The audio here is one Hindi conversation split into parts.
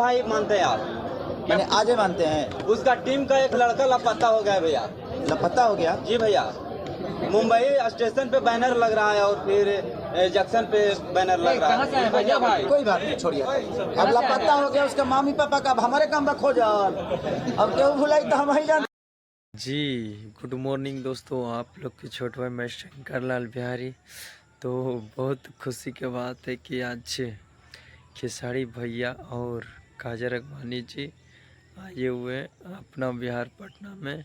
भाई मानते हैं आप? मैंने आज ही मानते हैं। उसका टीम का एक लड़का लापता हो गया भैया। लापता हो गया? जी भैया, मुंबई स्टेशन पे बैनर लग रहा है और फिर जंक्शन पे बैनर लग रहा है। भैया भाई कोई बात नहीं, छोड़िए। अब लापता हो गया उसका मम्मी पापा का, अब हमारे काम रखो जाल। अब क्यों भुलाई तो हम ही जान। जी गुड मॉर्निंग दोस्तों, आप लोग के छोटे भाई मैं शंकर लाल बिहारी। तो बहुत खुशी की बात है कि आज खेसारी भैया और काजर अगवानी जी आए हुए हैं अपना बिहार पटना में।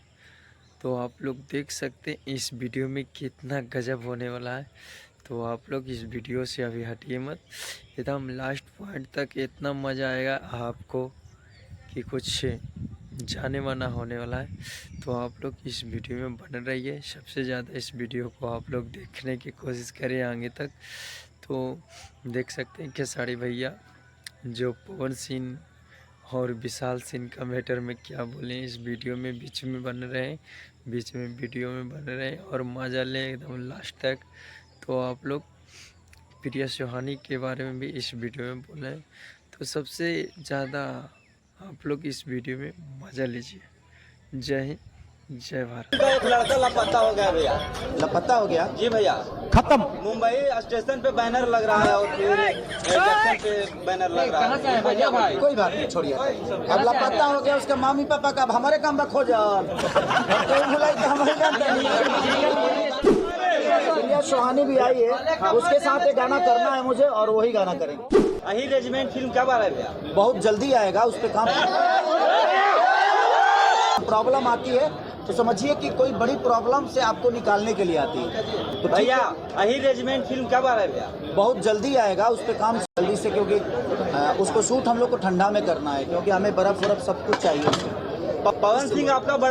तो आप लोग देख सकते हैं इस वीडियो में कितना गजब होने वाला है। तो आप लोग इस वीडियो से अभी हटिए मत, एकदम लास्ट पॉइंट तक इतना मज़ा आएगा आपको कि कुछ जाने माना होने वाला है। तो आप लोग इस वीडियो में बने रहिए, सबसे ज़्यादा इस वीडियो को आप लोग देखने की कोशिश करें आगे तक। तो देख सकते हैं कि साड़ी भैया जो पवन सिंह और विशाल सिंह का मैटर में क्या बोले, इस वीडियो में बीच में बने रहें, बीच में वीडियो में बने रहें और मज़ा लें एकदम लास्ट तक। तो आप लोग प्रिया सुहानी के बारे में भी इस वीडियो में बोले, तो सबसे ज़्यादा आप लोग इस वीडियो में मज़ा लीजिए। जय हिंद, जय भारत। का एक लड़का लापता हो गया भैया। लापता हो गया? जी भैया, खत्म। मुंबई स्टेशन पे बैनर लग रहा है और फिर जंक्शन पे बैनर लग रहा है। भैया भाई कोई बात नहीं, छोड़िए। अब लापता हो गया उसका मम्मी पापा का, अब हमारे काम रखो जाल। अब क्यों भुलाई तो हम ही जानते हैं। प्रिया सुहानी भी आई है, उसके साथ एक गाना करना है मुझे और वही गाना करेंगे। अही रेजिमेंट फिल्म कब आ रहा है भैया? बहुत जल्दी आएगा, उस पर काम। प्रॉब्लम आती है तो समझिए कि कोई बड़ी प्रॉब्लम से आपको निकालने के लिए आती है। तो भैया अही रेजिमेंट फिल्म कब आ रहा है भैया? बहुत जल्दी आएगा, उस पर काम जल्दी से, क्योंकि उसको शूट हम लोग को ठंडा में करना है, क्योंकि हमें बर्फ वरफ सब कुछ चाहिए। पवन सिंह आपका बड़ा